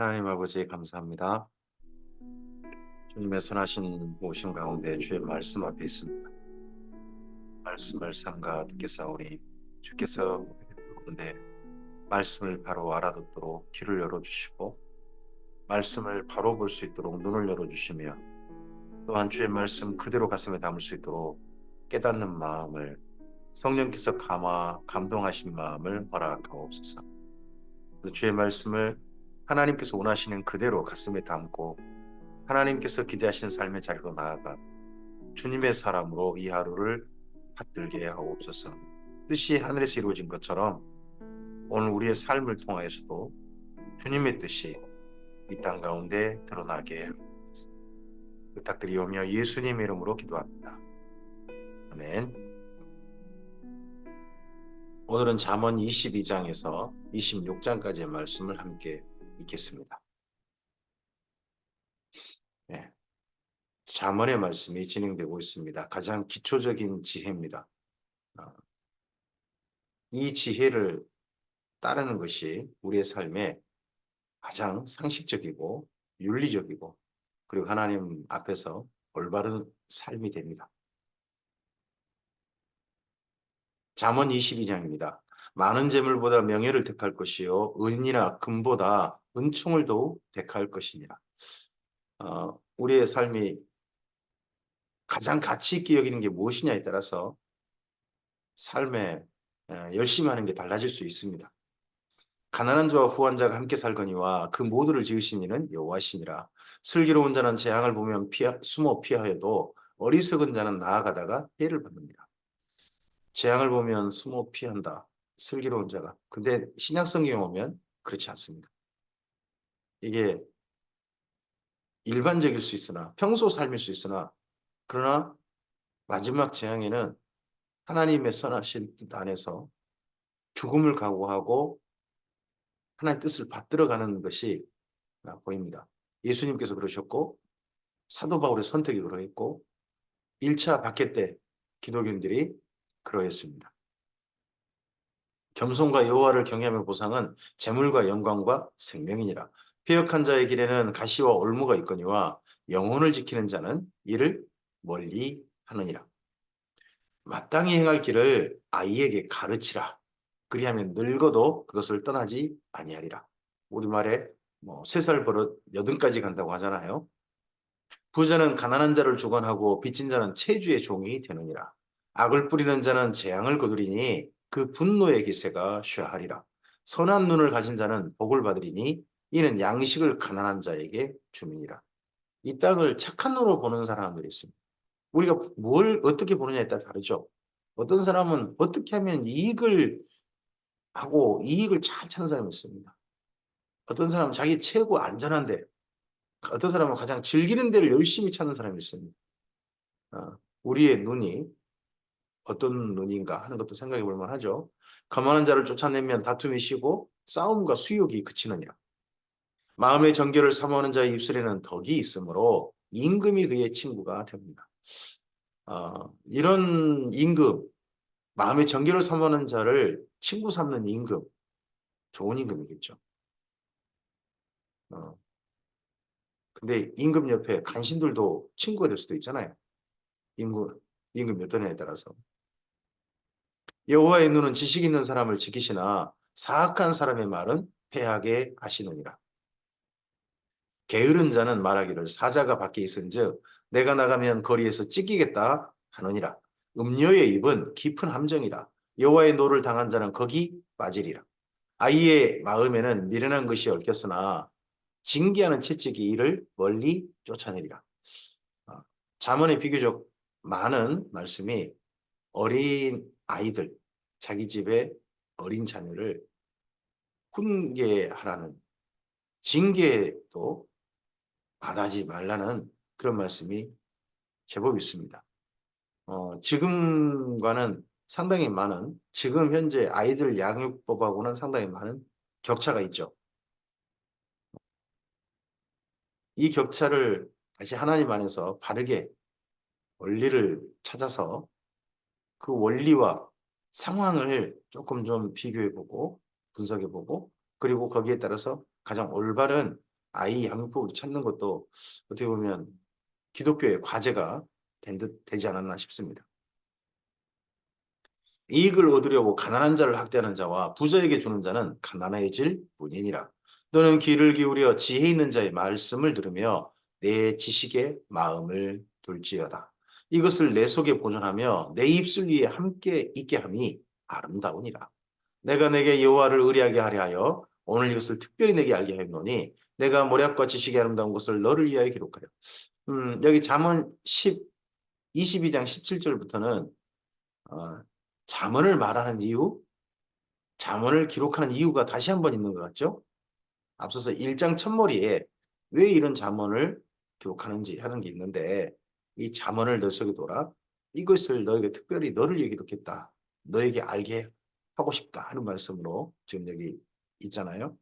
하나님 아버지 감사합니다. 주님의 선하신 오심 가운데 주의 말씀 앞에 있습니다. 말씀을 삼가 듣겠사오니 주께서 우리 가운데 말씀을 바로 알아듣도록 귀를 열어주시고 말씀을 바로 볼 수 있도록 눈을 열어주시며 또한 주의 말씀 그대로 가슴에 담을 수 있도록 깨닫는 마음을 성령께서 감동하신 마음을 허락하옵소서. 주의 말씀을 하나님께서 원하시는 그대로 가슴에 담고 하나님께서 기대하신 삶의 자리로 나아가 주님의 사람으로 이 하루를 받들게 하옵소서. 뜻이 하늘에서 이루어진 것처럼 오늘 우리의 삶을 통하여서도 주님의 뜻이 이 땅 가운데 드러나게 부탁드리오며 예수님의 이름으로 기도합니다. 아멘. 오늘은 잠언 22장에서 26장까지의 말씀을 함께 읽겠습니다. 네. 잠언의 말씀이 진행되고 있습니다. 가장 기초적인 지혜입니다. 이 지혜를 따르는 것이 우리의 삶에 가장 상식적이고 윤리적이고 그리고 하나님 앞에서 올바른 삶이 됩니다. 잠언 22장입니다. 많은 재물보다 명예를 택할 것이요 은이나 금보다 은총을 더욱 택할 것이니라. 우리의 삶이 가장 가치 있게 여기는 게 무엇이냐에 따라서 삶에 열심히 하는 게 달라질 수 있습니다. 가난한 자와 후한 자가 함께 살거니와 그 모두를 지으신 이는 여호와시니라. 슬기로운 자는 재앙을 보면 숨어 피하여도 어리석은 자는 나아가다가 해를 받습니다. 재앙을 보면 숨어 피한다. 슬기로운 자가. 근데 신약 성경에 오면 그렇지 않습니다. 이게 일반적일 수 있으나 평소 삶일 수 있으나 그러나 마지막 재앙에는 하나님의 선하신 뜻 안에서 죽음을 각오하고 하나님의 뜻을 받들어가는 것이 보입니다. 예수님께서 그러셨고 사도 바울의 선택이 그러했고 1차 박해 때 기독인들이 그러했습니다. 겸손과 여호와를 경외하며 보상은 재물과 영광과 생명이니라. 패역한 자의 길에는 가시와 올무가 있거니와 영혼을 지키는 자는 이를 멀리 하느니라. 마땅히 행할 길을 아이에게 가르치라. 그리하면 늙어도 그것을 떠나지 아니하리라. 우리말에 3살 버릇 8까지 간다고 하잖아요. 부자는 가난한 자를 주관하고 빚진 자는 체주의 종이 되느니라. 악을 뿌리는 자는 재앙을 거두리니 그 분노의 기세가 쇠하리라. 선한 눈을 가진 자는 복을 받으리니 이는 양식을 가난한 자에게 주민이라. 이 땅을 착한 눈으로 보는 사람들이 있습니다. 우리가 뭘 어떻게 보느냐에 따라 다르죠. 어떤 사람은 어떻게 하면 이익을 하고 이익을 잘 찾는 사람이 있습니다. 어떤 사람은 자기 최고 안전한데 어떤 사람은 가장 즐기는 데를 열심히 찾는 사람이 있습니다. 우리의 눈이 어떤 눈인가 하는 것도 생각해 볼 만하죠. 거만한 자를 쫓아내면 다툼이 쉬고 싸움과 수욕이 그치느니라. 마음의 정결을 사모하는 자의 입술에는 덕이 있으므로 임금이 그의 친구가 됩니다. 이런 임금, 마음의 정결을 사모하는 자를 친구 삼는 임금, 좋은 임금이겠죠. 근데 임금 옆에 간신들도 친구가 될 수도 있잖아요. 임금 몇 도냐에 따라서. 여호와의 눈은 지식 있는 사람을 지키시나 사악한 사람의 말은 패하게 하시느니라. 게으른 자는 말하기를 사자가 밖에 있은즉 내가 나가면 거리에서 찢기겠다 하느니라. 음녀의 입은 깊은 함정이라. 여호와의 노를 당한 자는 거기 빠지리라. 아이의 마음에는 미련한 것이 얽혔으나 징계하는 채찍이 이를 멀리 쫓아내리라. 잠언에 비교적 많은 말씀이 어린 아이들, 자기 집의 어린 자녀를 훈계하라는 징계도 받아지 말라는 그런 말씀이 제법 있습니다. 지금과는 상당히 많은 지금 현재 아이들 양육법하고는 상당히 많은 격차가 있죠. 이 격차를 다시 하나님 안에서 바르게 원리를 찾아서 그 원리와 상황을 조금 좀 비교해보고 분석해보고 그리고 거기에 따라서 가장 올바른 아이 양육법을 찾는 것도 어떻게 보면 기독교의 과제가 된 듯 되지 않았나 싶습니다. 이익을 얻으려고 가난한 자를 학대하는 자와 부자에게 주는 자는 가난해질 뿐이니라. 너는 귀를 기울여 지혜 있는 자의 말씀을 들으며 내 지식에 마음을 둘지어다. 이것을 내 속에 보존하며 내 입술 위에 함께 있게 함이 아름다우니라. 내가 내게 여호와를 의뢰하게 하려 하여 오늘 이것을 특별히 내게 알게 하였노니 내가 모략과 지식이 아름다운 것을 너를 위하여 기록하여. 여기 잠언 22장 17절부터는 잠언을 말하는 이유, 잠언을 기록하는 이유가 다시 한번 있는 것 같죠? 앞서서 1장 첫머리에 왜 이런 잠언을 기록하는지 하는 게 있는데 이 잠언을 너 속에 둬라. 이것을 너에게 특별히 너를 위해 기록했다. 너에게 알게 하고 싶다 하는 말씀으로 지금 여기 있잖아요.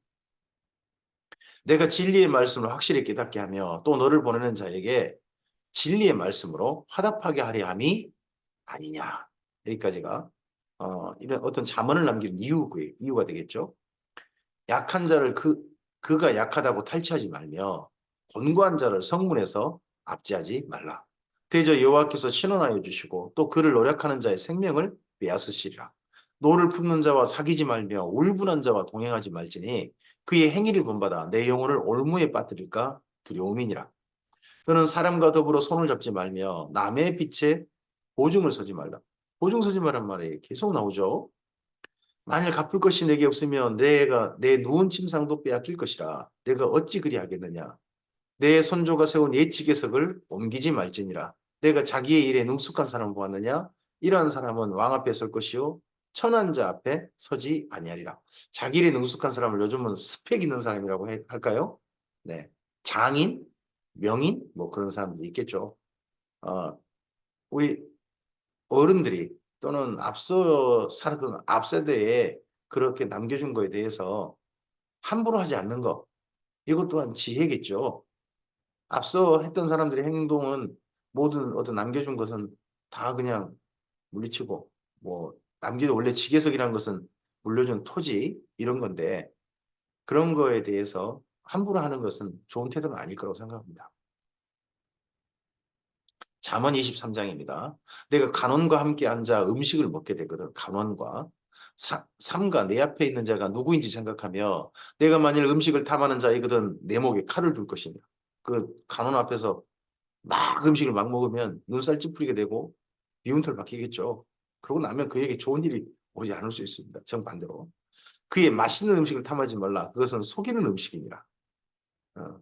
내가 진리의 말씀을 확실히 깨닫게 하며 또 너를 보내는 자에게 진리의 말씀으로 화답하게 하려 함이 아니냐. 여기까지가 이런 어떤 잠언을 남기는 이유가 되겠죠. 약한 자를 그가 약하다고 탈취하지 말며 권고한 자를 성문에서 압제하지 말라. 대저 여호와께서 신원하여 주시고 또 그를 노력하는 자의 생명을 빼앗으시리라. 노를 품는 자와 사귀지 말며 울분한 자와 동행하지 말지니 그의 행위를 본받아 내 영혼을 올무에 빠뜨릴까 두려움이니라. 너는 사람과 더불어 손을 잡지 말며 남의 빛에 보증을 서지 말라. 보증 서지 말란 말이 계속 나오죠. 만일 갚을 것이 내게 없으면 내가 내 누운 침상도 빼앗길 것이라. 내가 어찌 그리하겠느냐. 내 손조가 세운 예치개석을 옮기지 말지니라. 내가 자기의 일에 능숙한 사람을 보았느냐. 이러한 사람은 왕 앞에 설 것이요 천한 자 앞에 서지 아니하리라. 자기 일에 능숙한 사람을 요즘은 스펙 있는 사람이라고 할까요? 네, 장인, 명인 뭐 그런 사람들이 있겠죠. 우리 어른들이 또는 앞서 살았던 앞세대에 그렇게 남겨준 거에 대해서 함부로 하지 않는 것, 이것 또한 지혜겠죠. 앞서 했던 사람들의 행동은 모든 어떤 남겨준 것은 다 그냥 물리치고, 뭐, 남기도 원래 지계석이라는 것은 물려준 토지, 이런 건데, 그런 거에 대해서 함부로 하는 것은 좋은 태도는 아닐 거라고 생각합니다. 잠언 23장입니다. 내가 간원과 함께 앉아 음식을 먹게 되거든. 간원과. 삼가 내 앞에 있는 자가 누구인지 생각하며 내가 만일 음식을 탐하는 자이거든 내 목에 칼을 둘 것이냐. 그 간원 앞에서 막 음식을 막 먹으면 눈살 찌푸리게 되고 미움털 박히겠죠. 그러고 나면 그에게 좋은 일이 오지 않을 수 있습니다. 정반대로. 그의 맛있는 음식을 탐하지 말라. 그것은 속이는 음식이니라. 어.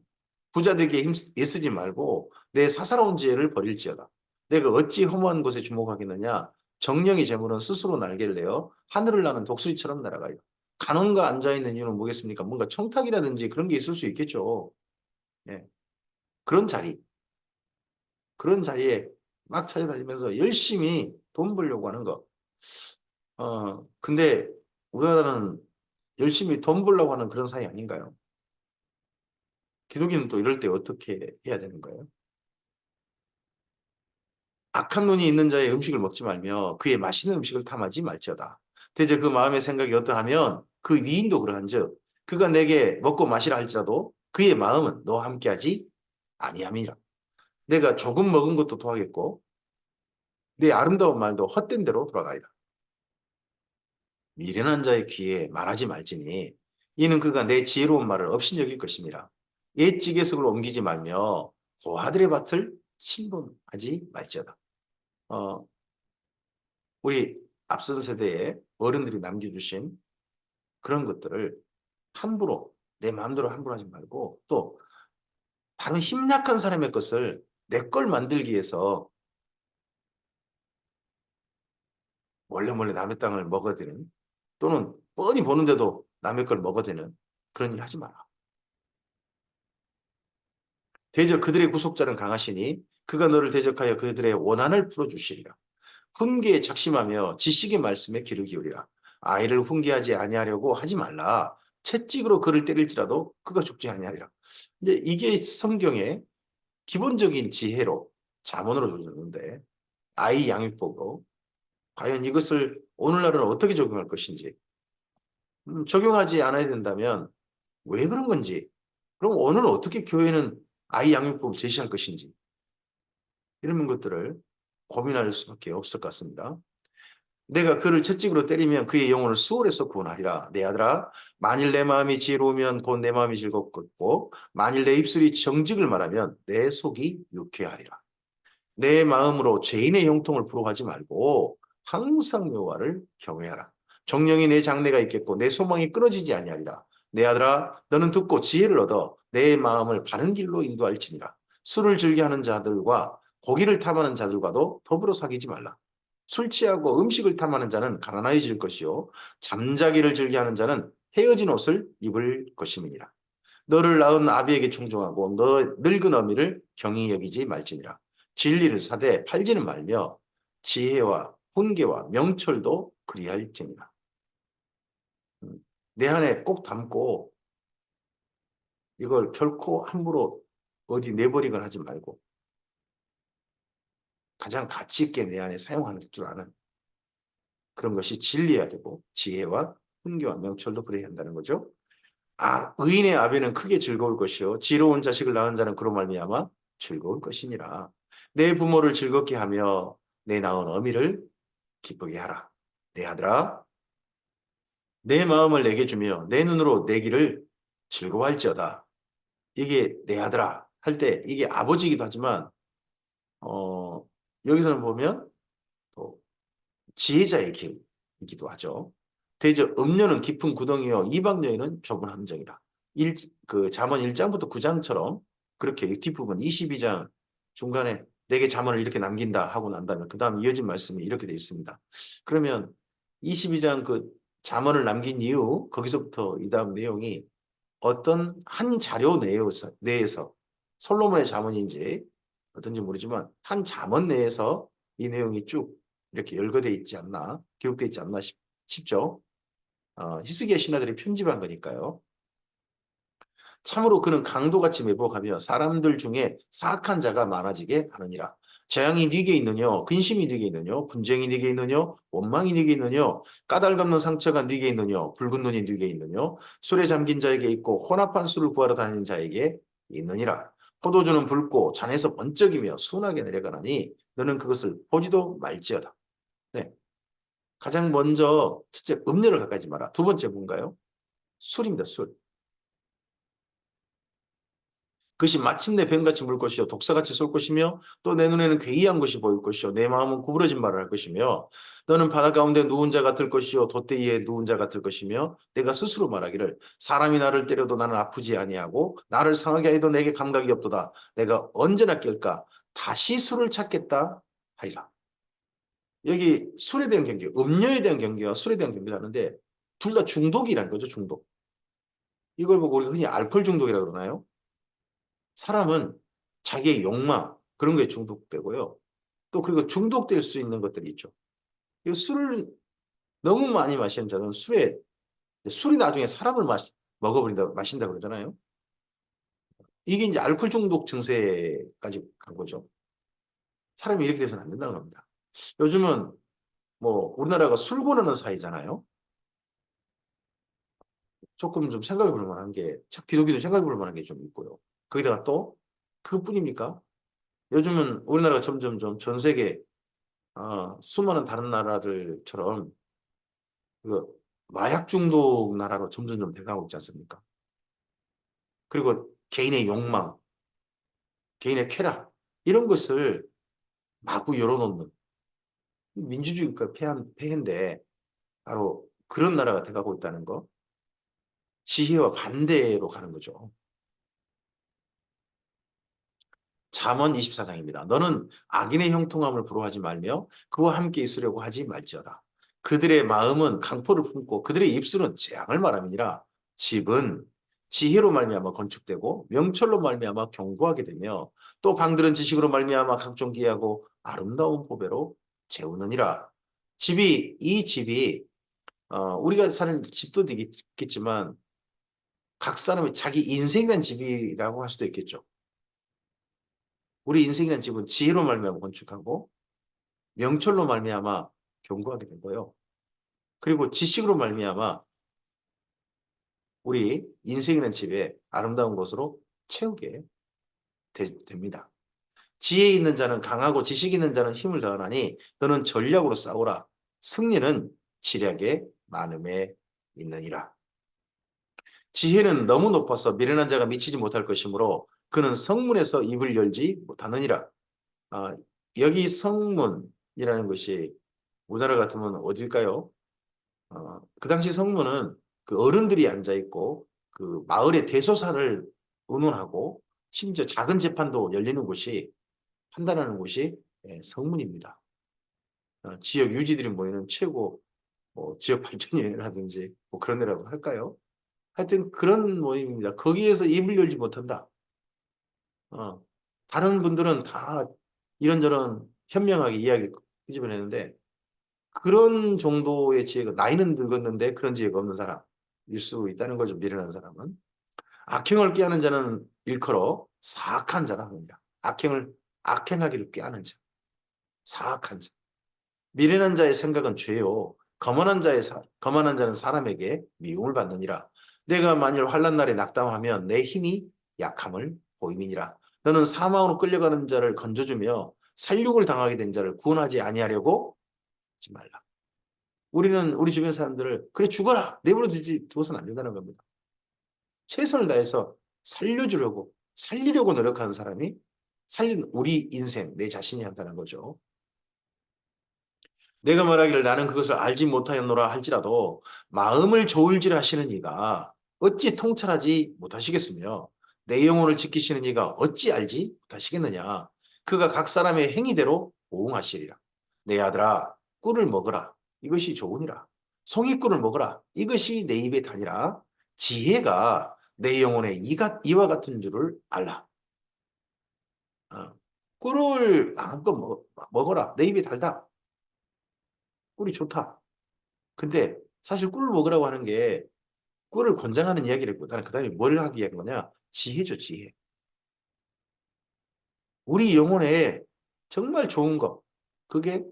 부자들에게 애쓰지 말고 내 사사로운 지혜를 버릴지어다. 내가 어찌 허무한 곳에 주목하겠느냐. 정령의 재물은 스스로 날개를 내어 하늘을 나는 독수리처럼 날아가요. 간원과 앉아있는 이유는 뭐겠습니까? 뭔가 청탁이라든지 그런 게 있을 수 있겠죠. 예. 그런 자리, 그런 자리에 막 찾아다니면서 열심히 돈 벌려고 하는 거. 근데 우리나라는 열심히 돈 벌려고 하는 그런 사이 아닌가요? 기독교는 또 이럴 때 어떻게 해야 되는 거예요? 악한 눈이 있는 자의 음식을 먹지 말며 그의 맛있는 음식을 탐하지 말지어다. 대저 그 마음의 생각이 어떠하면 그 위인도 그러한즉 그가 내게 먹고 마시라 할지라도 그의 마음은 너와 함께하지 아니함이라. 내가 조금 먹은 것도 토하겠고 내 아름다운 말도 헛된 대로 돌아가리라. 미련한 자의 귀에 말하지 말지니 이는 그가 내 지혜로운 말을 업신여길 것임이라. 옛 지게석을 옮기지 말며 고아들의 밭을 침범하지 말지어다. 어, 우리 앞선 세대에 어른들이 남겨주신 그런 것들을 함부로 내 마음대로 함부로 하지 말고 또 다른 힘 약한 사람의 것을 내 걸 만들기 위해서 몰래 몰래 남의 땅을 먹어대는 또는 뻔히 보는데도 남의 걸 먹어대는 그런 일 하지 마라. 대적 그들의 구속자는 강하시니 그가 너를 대적하여 그들의 원한을 풀어주시리라. 훈계에 작심하며 지식의 말씀에 귀를 기울이라. 아이를 훈계하지 아니하려고 하지 말라. 채찍으로 그를 때릴지라도 그가 죽지 아니하리라. 이제 이게 성경의 기본적인 지혜로 잠언으로 주어졌는데 아이 양육법으로 과연 이것을 오늘날은 어떻게 적용할 것인지 적용하지 않아야 된다면 왜 그런 건지 그럼 오늘 어떻게 교회는 아이 양육법을 제시할 것인지 이런 것들을 고민할 수밖에 없을 것 같습니다. 내가 그를 채찍으로 때리면 그의 영혼을 수월해서 구원하리라. 내 아들아, 만일 내 마음이 지혜로우면 곧 내 마음이 즐겁고 만일 내 입술이 정직을 말하면 내 속이 유쾌하리라. 내 마음으로 죄인의 형통을 부러워하지 말고 항상 여호와를 경외하라. 정령이 내 장래가 있겠고 내 소망이 끊어지지 아니하리라. 내 아들아, 너는 듣고 지혜를 얻어 내 마음을 바른 길로 인도할지니라. 술을 즐겨하는 자들과 고기를 탐하는 자들과도 더불어 사귀지 말라. 술 취하고 음식을 탐하는 자는 가난해질 것이요 잠자기를 즐겨하는 자는 헤어진 옷을 입을 것임이니라. 너를 낳은 아비에게 충성하고 너 늙은 어미를 경히 여기지 말지니라. 진리를 사되 팔지는 말며 지혜와 훈계와 명철도 그리할지니라. 내 안에 꼭 담고 이걸 결코 함부로 어디 내버리거나 하지 말고 가장 가치 있게 내 안에 사용할 줄 아는 그런 것이 진리해야 되고 지혜와 훈계와 명철도 그래야 한다는 거죠. 의인의 아비는 크게 즐거울 것이요 지혜로운 자식을 낳은 자는 그로 말미암아 즐거울 것이니라. 내 부모를 즐겁게 하며 내 낳은 어미를 기쁘게 하라. 내 아들아, 내 마음을 내게 주며 내 눈으로 내 길을 즐거워할지어다. 이게 내 아들아 할 때 이게 아버지이기도 하지만 어, 여기서는 보면 또 지혜자의 길이기도 하죠. 대저 음료는 깊은 구덩이요 이방 여인은 좁은 함정이라. 그 잠언 1장부터 9장처럼 그렇게 뒷부분 22장 중간에 내게 잠언을 이렇게 남긴다 하고 난 다음에 그 다음 이어진 말씀이 이렇게 되어 있습니다. 그러면 22장 그 잠언을 남긴 이후 거기서부터 이 다음 내용이 어떤 한 자료 내에서 솔로몬의 잠언인지 어떤지 모르지만 한 잠언 내에서 이 내용이 쭉 이렇게 열거되어 있지 않나 기록되어 있지 않나 싶죠. 히스기야 신하들이 편집한 거니까요. 참으로 그는 강도같이 매복하며 사람들 중에 사악한 자가 많아지게 하느니라. 재앙이 네게 있느뇨 근심이 네게 있느뇨 분쟁이 네게 있느뇨 원망이 네게 있느뇨 까닭 없는 상처가 네게 있느뇨 붉은 눈이 네게 있느뇨 술에 잠긴 자에게 있고 혼합한 술을 구하러 다니는 자에게 있느니라. 포도주는 붉고 잔에서 번쩍이며 순하게 내려가나니 너는 그것을 보지도 말지어다. 네. 가장 먼저 첫째 음료를 가까이 하지 마라. 두 번째 뭔가요? 술입니다. 술. 그것이 마침내 뱀같이 물 것이요 독사같이 쏠 것이며 또 내 눈에는 괴이한 것이 보일 것이요 내 마음은 구부러진 말을 할 것이며 너는 바다 가운데 누운 자 같을 것이요 돛대 위에 누운 자 같을 것이며 내가 스스로 말하기를 사람이 나를 때려도 나는 아프지 아니하고 나를 상하게 하여도 내게 감각이 없도다. 내가 언제나 깰까 다시 술을 찾겠다 하리라. 여기 술에 대한 경계, 음료에 대한 경계와 술에 대한 경계를 하는데 둘 다 중독이라는 거죠. 중독. 이걸 보고 우리가 흔히 알코올 중독이라고 그러나요? 사람은 자기의 욕망 그런 거에 중독되고요. 또 그리고 중독될 수 있는 것들이 있죠. 이 술을 너무 많이 마시는 자는 술이 나중에 사람을 먹어버린다 마신다 그러잖아요. 이게 이제 알코올 중독 증세까지 간 거죠. 사람이 이렇게 돼서는 안 된다고 합니다. 요즘은 뭐 우리나라가 술 권하는 사회잖아요. 조금 좀 생각해 볼 만한 게, 기독교도 생각해 볼 만한 게 좀 있고요. 거기다가 또 그뿐입니까? 요즘은 우리나라가 점점 좀 전 세계 수많은 다른 나라들처럼 그 마약 중독 나라로 점점 돼가고 있지 않습니까? 그리고 개인의 욕망, 개인의 쾌락 이런 것을 마구 열어놓는 민주주의가 폐해인데 바로 그런 나라가 돼가고 있다는 거. 지혜와 반대로 가는 거죠. 잠언 24장입니다. 너는 악인의 형통함을 부러워하지 말며 그와 함께 있으려고 하지 말지어다. 그들의 마음은 강포를 품고 그들의 입술은 재앙을 말함이니라. 집은 지혜로 말미암아 건축되고 명철로 말미암아 견고하게 되며 또 방들은 지식으로 말미암아 각종 기하고 아름다운 보배로 재우느니라. 이 집이 우리가 사는 집도 있겠지만 각 사람의 자기 인생이란 집이라고 할 수도 있겠죠. 우리 인생이란 집은 지혜로 말미암아 건축하고 명철로 말미암아 견고하게 된 거예요. 그리고 지식으로 말미암아 우리 인생이라는 집에 아름다운 것으로 채우게 됩니다. 지혜 있는 자는 강하고 지식 있는 자는 힘을 더하나니 너는 전략으로 싸우라. 승리는 지략의 많음에 있느니라. 지혜는 너무 높아서 미련한 자가 미치지 못할 것이므로 그는 성문에서 입을 열지 못하느니라. 아, 여기 성문이라는 것이 우리나라 같으면 어딜까요? 그 당시 성문은 그 어른들이 앉아 있고 그 마을의 대소사를 의논하고 심지어 작은 재판도 열리는 곳이 판단하는 곳이 성문입니다. 지역 유지들이 모이는 최고 지역 발전위원회라든지 뭐 그런 데라고 할까요? 하여튼 그런 모임입니다. 거기에서 입을 열지 못한다. 어, 다른 분들은 다 이런저런 현명하게 이야기를 끄집어내는데 그런 정도의 지혜가 나이는 늙었는데 그런 지혜가 없는 사람일 수 있다는 거죠. 미련한 사람은. 악행을 꾀하는 자는 일컬어 사악한 자라 합니다. 악행하기를 꾀하는 자. 사악한 자. 미련한 자의 생각은 죄요. 거만한 자는 사람에게 미움을 받느니라. 내가 만일 환난 날에 낙담하면 내 힘이 약함을 보임이니라. 너는 사망으로 끌려가는 자를 건져주며 살육을 당하게 된 자를 구원하지 아니하려고 하지 말라. 우리는 우리 주변 사람들을 그래 죽어라 내버려 두어서는 안 된다는 겁니다. 최선을 다해서 살리려고 노력하는 사람이 우리 인생 내 자신이 한다는 거죠. 내가 말하기를 나는 그것을 알지 못하였노라 할지라도 마음을 조울질 하시는 이가 어찌 통찰하지 못하시겠으며 내 영혼을 지키시는 이가 어찌 알지 못하시겠느냐. 그가 각 사람의 행위대로 보응하시리라. 내 아들아 꿀을 먹으라. 이것이 좋으니라. 송이꿀을 먹으라. 이것이 내 입에 다니라. 지혜가 내 영혼의 이와 같은 줄을 알라. 꿀을 마음껏 먹어라. 내 입에 달다. 꿀이 좋다. 근데 사실 꿀을 먹으라고 하는 게 꿀을 권장하는 이야기라기보다는 그 다음에 뭘 하기 위한 거냐? 지혜죠, 지혜. 우리 영혼에 정말 좋은 것, 그게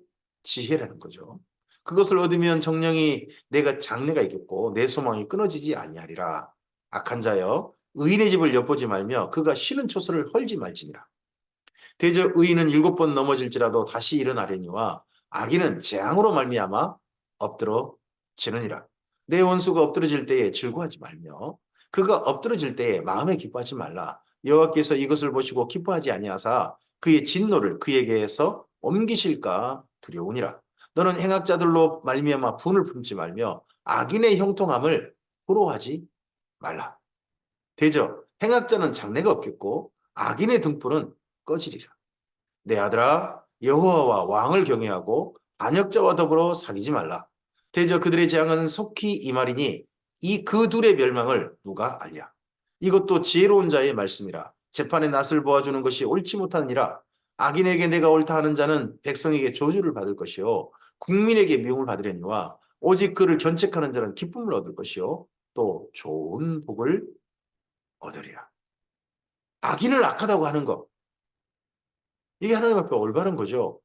지혜라는 거죠. 그것을 얻으면 정령이 내가 장래가 있겠고 내 소망이 끊어지지 아니하리라. 악한 자여 의인의 집을 엿보지 말며 그가 쉬는 초소를 헐지 말지니라. 대저 의인은 7번 넘어질지라도 다시 일어나려니와 악인은 재앙으로 말미암아 엎드러지느니라. 내 원수가 엎드러질 때에 즐거워하지 말며 그가 엎드러질 때에 마음에 기뻐하지 말라. 여호와께서 이것을 보시고 기뻐하지 아니하사 그의 진노를 그에게서 옮기실까 두려우니라. 너는 행악자들로 말미암아 분을 품지 말며 악인의 형통함을 부러워하지 말라. 대저 행악자는 장래가 없겠고 악인의 등불은 꺼지리라. 내 아들아 여호와와 왕을 경외하고 반역자와 더불어 사귀지 말라. 대저 그들의 재앙은 속히 임하리니 이 그 둘의 멸망을 누가 알랴. 이것도 지혜로운 자의 말씀이라. 재판의 낯을 보아주는 것이 옳지 못하느니라. 악인에게 내가 옳다 하는 자는 백성에게 저주를 받을 것이요 국민에게 미움을 받으려니와 오직 그를 견책하는 자는 기쁨을 얻을 것이요 또 좋은 복을 얻으리라. 악인을 악하다고 하는 것, 이게 하나님 앞에 올바른 거죠.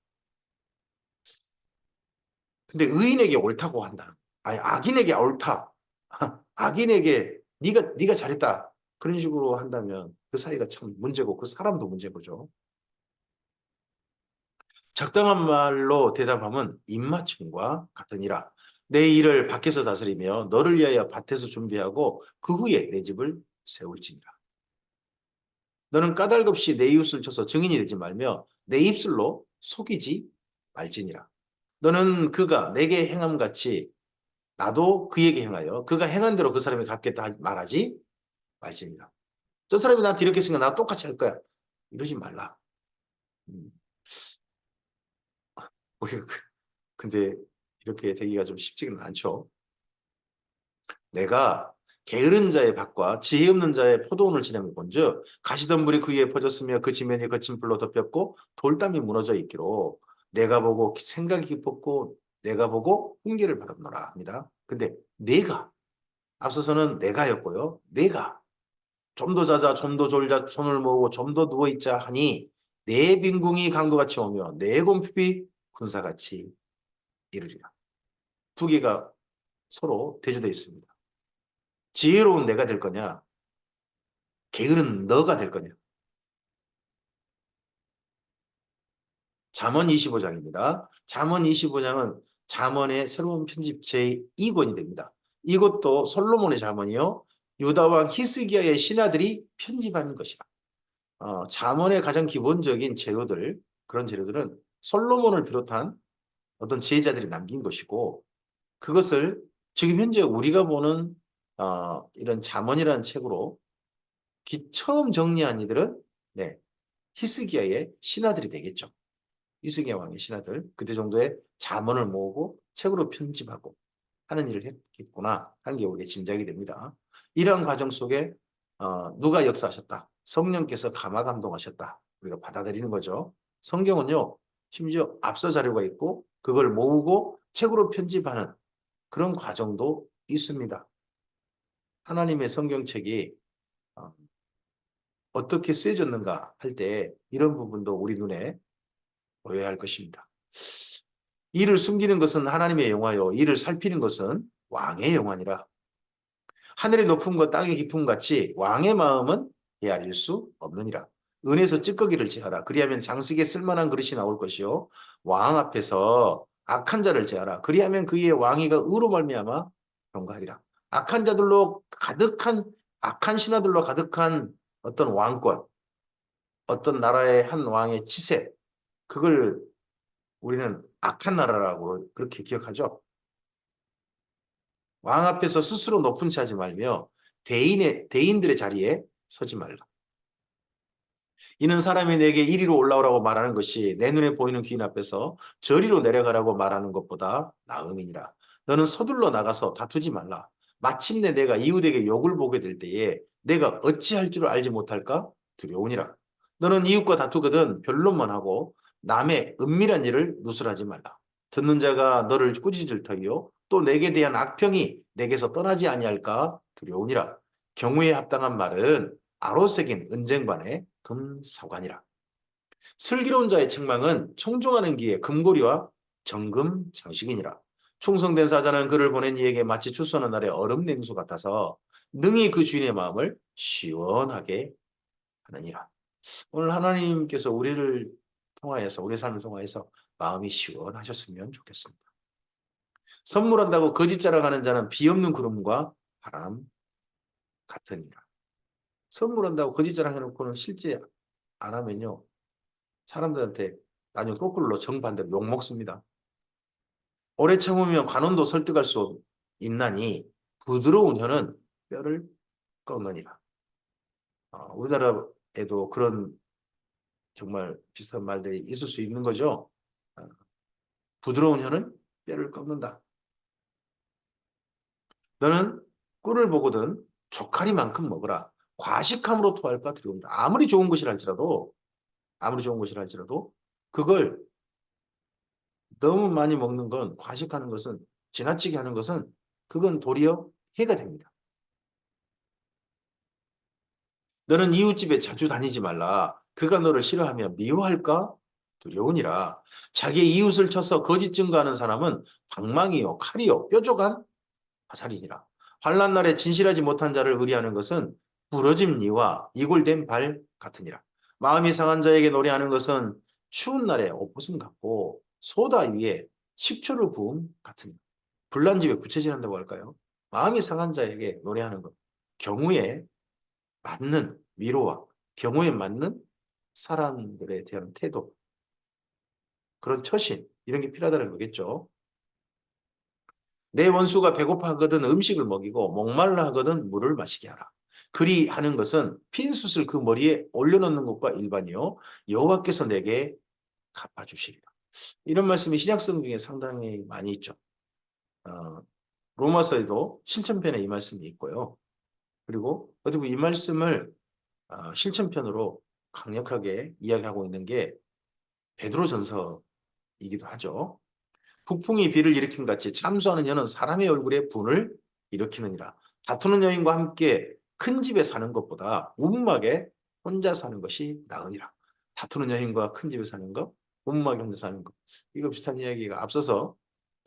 근데 의인에게 옳다고 한다. 아니 악인에게 옳다. 악인에게 네가 잘했다. 그런 식으로 한다면 그 사이가 참 문제고 그 사람도 문제인 거죠. 적당한 말로 대답하면 입맞춤과 같으니라. 내 일을 밖에서 다스리며 너를 위하여 밭에서 준비하고 그 후에 내 집을 세울지니라. 너는 까닭없이 내 이웃을 쳐서 증인이 되지 말며 내 입술로 속이지 말지니라. 너는 그가 내게 행함 같이 나도 그에게 행하여 그가 행한 대로 그 사람이 갚겠다 말하지 말지니라. 저 사람이 나한테 이렇게 했으니까 나 똑같이 할 거야. 이러지 말라. 음, 우리가 근데 이렇게 되기가 좀 쉽지는 않죠. 내가 게으른 자의 밭과 지혜 없는 자의 포도원을 지나며 본즉 가시덤불이 그 위에 퍼졌으며 그 지면이 거친 불로 덮였고 돌담이 무너져 있기로 내가 보고 생각이 깊었고 내가 보고 훈계를 받았노라 합니다. 근데 내가 앞서서는 내가였고요. 내가 좀 더 자자 좀 더 졸자 손을 모으고 좀 더 누워있자 하니 내 빈궁이 강도같이 오며 내 곰핍이 군사같이 이르리라. 두 개가 서로 대조되어 있습니다. 지혜로운 내가 될 거냐? 게으른 너가 될 거냐? 잠언 25장입니다. 잠언 25장은 잠언의 새로운 편집 제2권이 됩니다. 이것도 솔로몬의 잠언이요. 유다왕 히스기야의 신하들이 편집한 것이다. 잠언의 가장 기본적인 재료들, 그런 재료들은 솔로몬을 비롯한 어떤 지혜자들이 남긴 것이고 그것을 지금 현재 우리가 보는 이런 잠언이라는 책으로 처음 정리한 이들은 네, 히스기야의 신하들이 되겠죠. 히스기야 왕의 신하들 그때 정도의 잠언을 모으고 책으로 편집하고 하는 일을 했겠구나 하는 게 우리가 짐작이 됩니다. 이러한 과정 속에 누가 역사하셨다. 성령께서 감화감동하셨다. 우리가 받아들이는 거죠. 성경은요. 심지어 앞서 자료가 있고 그걸 모으고 책으로 편집하는 그런 과정도 있습니다. 하나님의 성경책이 어떻게 쓰여졌는가 할 때 이런 부분도 우리 눈에 보여야 할 것입니다. 이를 숨기는 것은 하나님의 영화요. 이를 살피는 것은 왕의 영화니라. 하늘의 높음과 땅의 깊음 같이 왕의 마음은 헤아릴 수 없느니라. 은에서 찌꺼기를 제하라. 그리하면 장식에 쓸만한 그릇이 나올 것이요. 왕 앞에서 악한 자를 제하라. 그리하면 그의 왕위가 의로 말미암아 경고하리라. 악한 자들로 가득한 악한 신하들로 가득한 어떤 왕권, 어떤 나라의 한 왕의 치세, 그걸 우리는 악한 나라라고 그렇게 기억하죠. 왕 앞에서 스스로 높은 채 하지 말며 대인들의 자리에 서지 말라. 이는 사람이 내게 이리로 올라오라고 말하는 것이 내 눈에 보이는 귀인 앞에서 저리로 내려가라고 말하는 것보다 나음이니라. 너는 서둘러 나가서 다투지 말라. 마침내 내가 이웃에게 욕을 보게 될 때에 내가 어찌할 줄을 알지 못할까 두려우니라. 너는 이웃과 다투거든 변론만 하고 남의 은밀한 일을 누설하지 말라. 듣는 자가 너를 꾸짖을 터이요 또 내게 대한 악평이 내게서 떠나지 아니할까 두려우니라. 경우에 합당한 말은 아로새긴 은쟁반에 금사관이라. 슬기로운 자의 책망은 청종하는 기에 금고리와 정금 장식이니라. 충성된 사자는 그를 보낸 이에게 마치 추수하는 날의 얼음 냉수 같아서 능히 그 주인의 마음을 시원하게 하느니라. 오늘 하나님께서 우리를 통하여서 우리 삶을 통하여서 마음이 시원하셨으면 좋겠습니다. 선물한다고 거짓 자랑하는 자는 비 없는 구름과 바람 같으니라. 선물한다고 거짓 자랑해놓고는 실제 안 하면요. 사람들한테 나중에 거꾸로 정반대로 욕먹습니다. 오래 참으면 관원도 설득할 수 있나니 부드러운 혀는 뼈를 꺾느니라. 우리나라에도 그런 정말 비슷한 말들이 있을 수 있는 거죠. 어, 부드러운 혀는 뼈를 꺾는다. 너는 꿀을 보거든 조카리만큼 먹어라. 과식함으로 토할까 두려운다. 아무리 좋은 것이라 할지라도 그걸 너무 많이 먹는 건 과식하는 것은 지나치게 하는 것은 그건 도리어 해가 됩니다. 너는 이웃집에 자주 다니지 말라. 그가 너를 싫어하며 미워할까 두려우니라. 자기의 이웃을 쳐서 거짓 증거하는 사람은 방망이요 칼이요 뾰족한 화살이니라. 환난 날에 진실하지 못한 자를 의리하는 것은 부러짐 이와 이골된 발 같으니라. 마음이 상한 자에게 노래하는 것은 추운 날에 옷벗음 같고 소다 위에 식초를 부음 같으니라. 불난 집에 부채질한다고 할까요? 마음이 상한 자에게 노래하는 것. 경우에 맞는 위로와 경우에 맞는 사람들에 대한 태도, 그런 처신 이런 게 필요하다는 거겠죠. 내 원수가 배고파하거든 음식을 먹이고 목말라 하거든 물을 마시게 하라. 그리 하는 것은 핀 숯을 그 머리에 올려놓는 것과 일반이요 여호와께서 내게 갚아주시리라. 이런 말씀이 신약 성경에 상당히 많이 있죠. 어, 로마서에도 실천편에 이 말씀이 있고요. 그리고 어떻게 보면 이 말씀을 실천편으로 강력하게 이야기하고 있는 게 베드로전서이기도 하죠. 북풍이 비를 일으킴 같이 참수하는 여는 사람의 얼굴에 분을 일으키느니라. 다투는 여인과 함께 큰 집에 사는 것보다 움막에 혼자 사는 것이 나으니라. 다투는 여인과 큰 집에 사는 것, 움막에 혼자 사는 것. 이거 비슷한 이야기가 앞서서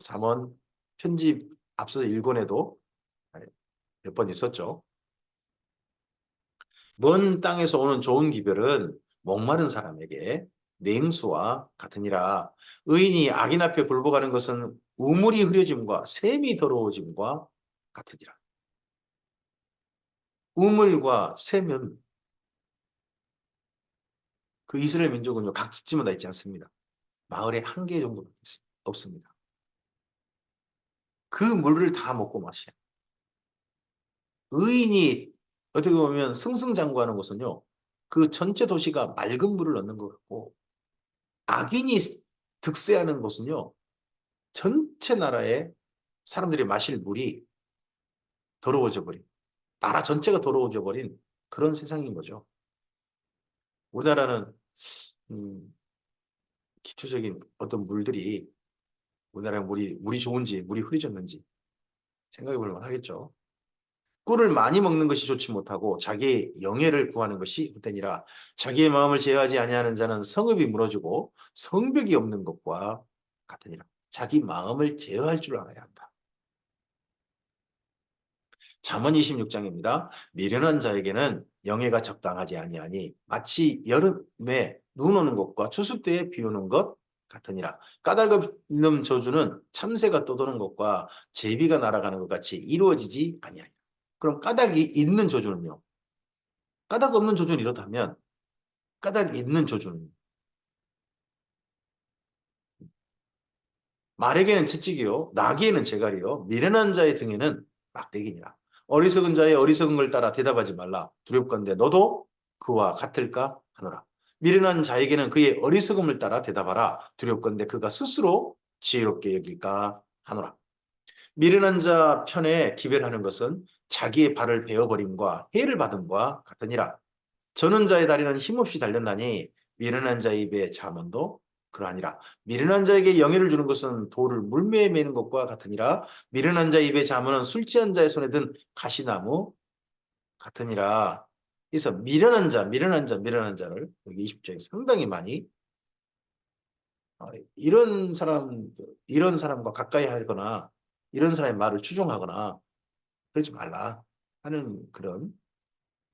잠언 편집 앞서서 1권에도 몇 번 있었죠. 먼 땅에서 오는 좋은 기별은 목마른 사람에게 냉수와 같으니라. 의인이 악인 앞에 굴복하는 것은 우물이 흐려짐과 샘이 더러워짐과 같으니라. 우물과 샘은 그 이스라엘 민족은요, 각 집집마다 있지 않습니다. 마을에 한 개 정도밖에 없습니다. 그 물을 다 먹고 마셔요. 의인이 어떻게 보면 승승장구하는 것은요, 그 전체 도시가 맑은 물을 얻는 것 같고, 악인이 득세하는 곳은요, 전체 나라의 사람들이 마실 물이 더러워져 버린, 나라 전체가 더러워져 버린 그런 세상인 거죠. 우리나라는 음, 기초적인 어떤 물들이 우리나라 물이 좋은지 물이 흐려졌는지 생각해 볼 만하겠죠. 꿀을 많이 먹는 것이 좋지 못하고 자기의 영예를 구하는 것이 헛되니라. 자기의 마음을 제어하지 아니하는 자는 성읍이 무너지고 성벽이 없는 것과 같으니라. 자기 마음을 제어할 줄 알아야 한다. 잠언 26장입니다. 미련한 자에게는 영예가 적당하지 아니하니 마치 여름에 눈 오는 것과 추수 때에 비 오는 것 같으니라. 까닭없는 저주는 참새가 떠도는 것과 제비가 날아가는 것 같이 이루어지지 아니하니. 그럼 까닭이 있는 저주는요. 까닭 없는 저주는 이렇다면 까닭이 있는 저주는 말에게는 채찍이요 나귀에는 재갈이요 미련한 자의 등에는 막대기니라. 어리석은 자의 어리석은 걸 따라 대답하지 말라. 두렵건대 너도 그와 같을까 하노라. 미련한 자에게는 그의 어리석음을 따라 대답하라. 두렵건대 그가 스스로 지혜롭게 여길까 하노라. 미련한 자 편에 기별하는 것은 자기의 발을 베어버림과 해를 받음과 같으니라. 저는 자의 다리는 힘없이 달렸나니 미련한 자의 입에 잠언도 그러하니라. 미련한 자에게 영예를 주는 것은 돌을 물매에 매는 것과 같으니라. 미련한 자의 입에 잠언은 술 취한 자의 손에 든 가시나무 같으니라. 그래서 미련한 자를 여기 20절에 상당히 많이 이런 사람과 가까이 하거나 이런 사람의 말을 추종하거나 그러지 말라 하는 그런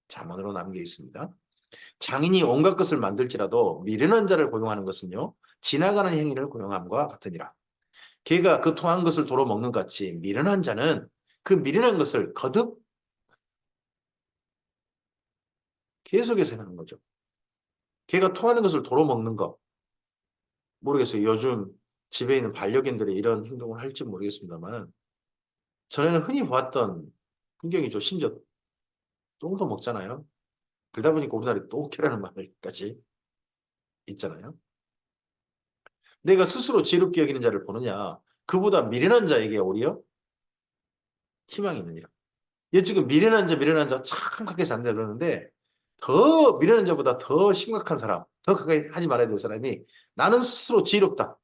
잠언으로 남겨 있습니다. 장인이 온갖 것을 만들지라도 미련한 자를 고용하는 것은요 지나가는 행위를 고용함과 같으니라. 걔가 그 토한 것을 도로 먹는 것 같이 미련한 자는 그 미련한 것을 거듭 계속해서 하는 거죠. 걔가 토하는 것을 도로 먹는 거 모르겠어요. 요즘 집에 있는 반려견들이 이런 행동을 할지 모르겠습니다만 전에는 흔히 보았던 풍경이죠. 심지어 똥도 먹잖아요. 그러다 보니까 우리나라에 똥개라는 말까지 있잖아요. 내가 스스로 지혜롭게 여기는 자를 보느냐 그보다 미련한 자에게 오히려 희망이 있느니라. 얘 지금 미련한 자 참 가까이서 안 되려는데 더 미련한 자보다 더 심각한 사람, 더 가까이 하지 말아야 될 사람이 나는 스스로 지혜롭다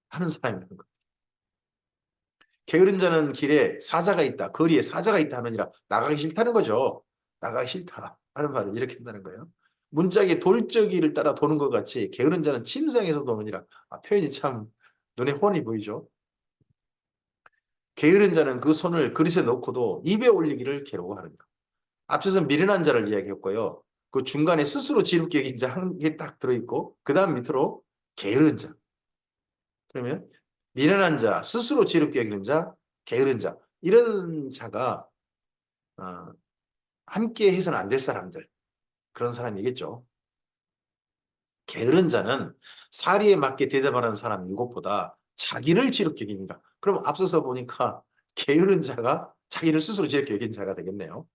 하는 사람이라는 거예요. 게으른 자는 길에 사자가 있다, 거리에 사자가 있다 하느니라. 나가기 싫다는 거죠. 나가기 싫다 하는 말을 이렇게 한다는 거예요. 문짝에 돌적이를 따라 도는 것 같이 게으른 자는 침상에서 도느니라. 표현이 참 눈에 훤히 보이죠. 게으른 자는 그 손을 그릇에 넣고도 입에 올리기를 괴로워하느니라. 앞서서 미련한 자를 이야기했고요. 그 중간에 스스로 지름게 여긴 자 한 개 딱 들어있고 그 다음 밑으로 게으른 자. 그러면 미련한 자, 스스로 지름게 여기는 자, 게으른 자. 이런 자가 어, 함께 해서는 안 될 사람들. 그런 사람이겠죠. 게으른 자는 사리에 맞게 대답하는 사람 일곱보다 자기를 지롭게 여깁니다. 그럼 앞서서 보니까 게으른 자가 자기를 스스로 지롭게 여긴 자가 되겠네요.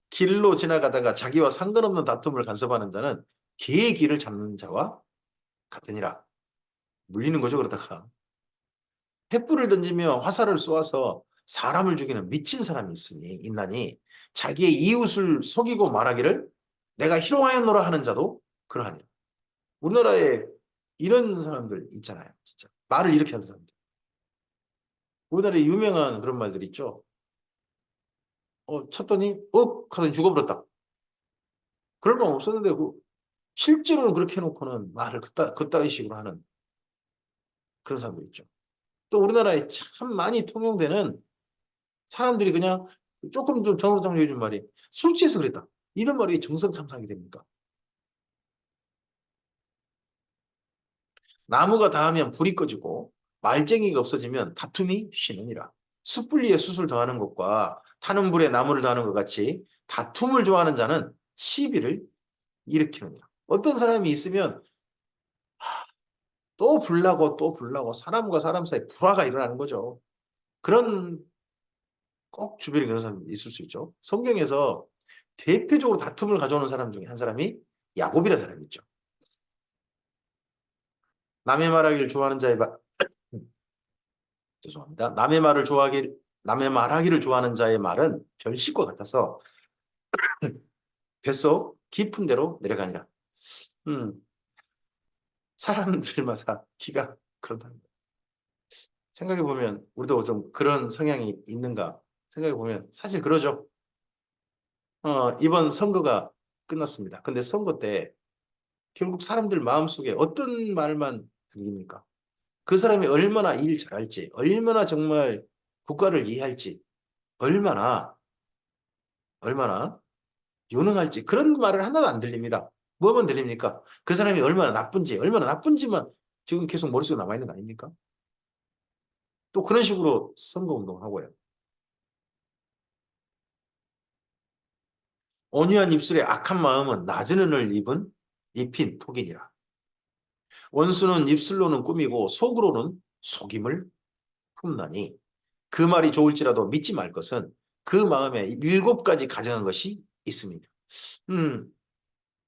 길로 지나가다가 자기와 상관없는 다툼을 간섭하는 자는 개의 길을 잡는 자와 같으니라. 물리는 거죠, 그러다가. 횃불을 던지며 화살을 쏘아서 사람을 죽이는 미친 사람이 있나니 자기의 이웃을 속이고 말하기를 내가 희롱하였노라 하는 자도 그러하니라. 우리나라에 이런 사람들 있잖아요. 진짜. 말을 이렇게 하는 사람들. 우리나라에 유명한 그런 말들 있죠. 쳤더니 하더니 죽어버렸다. 그럴 말 없었는데 실제로는 그렇게 해놓고는 말을 그따위 식으로 하는 그런 사람들 있죠. 또 우리나라에 참 많이 통용되는 사람들이 그냥 조금 좀 정석상조해 준 말이 술 취해서 그랬다. 이런 말이 정석참상이 됩니까? 나무가 닿으면 불이 꺼지고 말쟁이가 없어지면 다툼이 쉬느니라. 숯불리에 숯을 더하는 것과 타는 불에 나무를 더하는 것 같이 다툼을 좋아하는 자는 시비를 일으키느니라. 어떤 사람이 있으면 또 불나고 또 불나고 사람과 사람 사이에 불화가 일어나는 거죠. 그런 꼭 주변에 그런 사람이 있을 수 있죠. 성경에서 대표적으로 다툼을 가져오는 사람 중에 한 사람이 야곱이라는 사람이 있죠. 남의 말하기를 좋아하는 자의 죄송합니다. 남의 말하기를 좋아하는 자의 말은 별식과 같아서 뱃속 깊은 데로 내려가니라. 음, 사람들마다 기가 그렇다는 거예요. 생각해 보면 우리도 좀 그런 성향이 있는가 생각해 보면 사실 그러죠. 이번 선거가 끝났습니다. 근데 선거 때 결국 사람들 마음속에 어떤 말만 들립니까? 그 사람이 얼마나 일 잘할지, 얼마나 정말 국가를 이해할지, 얼마나 유능할지 그런 말을 하나도 안 들립니다. 뭐만 들립니까? 그 사람이 얼마나 나쁜지만 지금 계속 머릿속에 남아있는 거 아닙니까? 또 그런 식으로 선거운동을 하고요. 온유한 입술에 악한 마음은 낮은 은을 입힌 톡이니라. 원수는 입술로는 꾸미고 속으로는 속임을 품나니 그 말이 좋을지라도 믿지 말 것은 그 마음에 7가지 가정한 것이 있습니다. 음,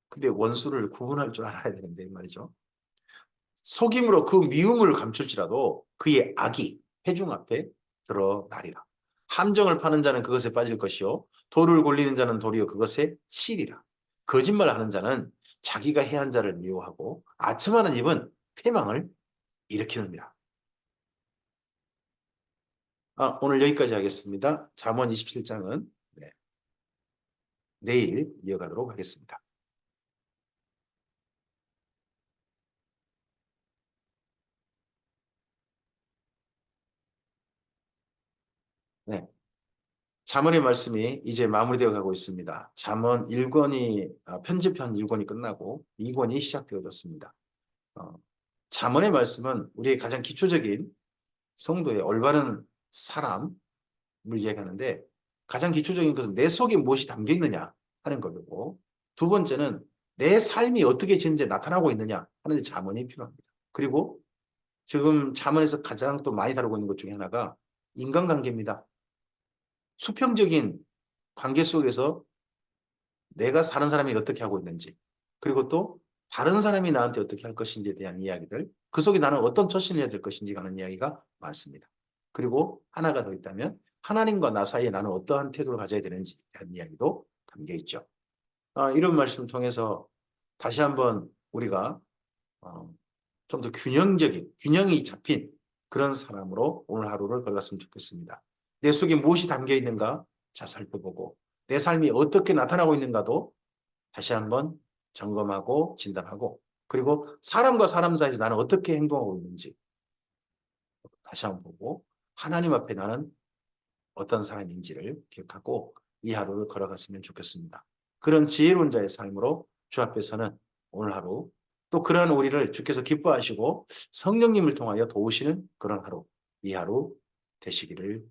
근데 원수를 구분할 줄 알아야 되는데 말이죠. 속임으로 그 미움을 감출지라도 그의 악이 회중 앞에 드러나리라. 함정을 파는 자는 그것에 빠질 것이요 돌을 굴리는 자는 도리어 그것에 실이라. 거짓말하는 자는 자기가 해한 자를 미워하고 아첨하는 입은 패망을 일으키느니라. 오늘 여기까지 하겠습니다. 잠언 27장은 내일 이어가도록 하겠습니다. 네. 잠언의 말씀이 이제 마무리되어 가고 있습니다. 잠언 1권이 편집한 1권이 끝나고 2권이 시작되어졌습니다. 어, 잠언의 말씀은 우리의 가장 기초적인 성도의 올바른 사람을 이야기하는데 가장 기초적인 것은 내 속에 무엇이 담겨 있느냐 하는 거고 두 번째는 내 삶이 어떻게 현재 나타나고 있느냐 하는 데 잠언이 필요합니다. 그리고 지금 잠언에서 가장 또 많이 다루고 있는 것 중에 하나가 인간관계입니다. 수평적인 관계 속에서 내가 사는 사람이 어떻게 하고 있는지, 그리고 또 다른 사람이 나한테 어떻게 할 것인지에 대한 이야기들, 그 속에 나는 어떤 처신을 해야 될 것인지 하는 이야기가 많습니다. 그리고 하나가 더 있다면 하나님과 나 사이에 나는 어떠한 태도를 가져야 되는지에 대한 이야기도 담겨 있죠. 이런 말씀을 통해서 다시 한번 우리가 좀 더 균형이 잡힌 그런 사람으로 오늘 하루를 걸었으면 좋겠습니다. 내 속에 무엇이 담겨 있는가 자 살펴보고 내 삶이 어떻게 나타나고 있는가도 다시 한번 점검하고 진단하고 그리고 사람과 사람 사이에서 나는 어떻게 행동하고 있는지 다시 한번 보고 하나님 앞에 나는 어떤 사람인지를 기억하고 이 하루를 걸어갔으면 좋겠습니다. 그런 지혜로운 자의 삶으로 주 앞에서는 오늘 하루 또 그러한 우리를 주께서 기뻐하시고 성령님을 통하여 도우시는 그런 하루, 이 하루 되시기를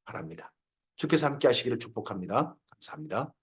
바랍니다. 주께서 함께 하시기를 축복합니다. 감사합니다.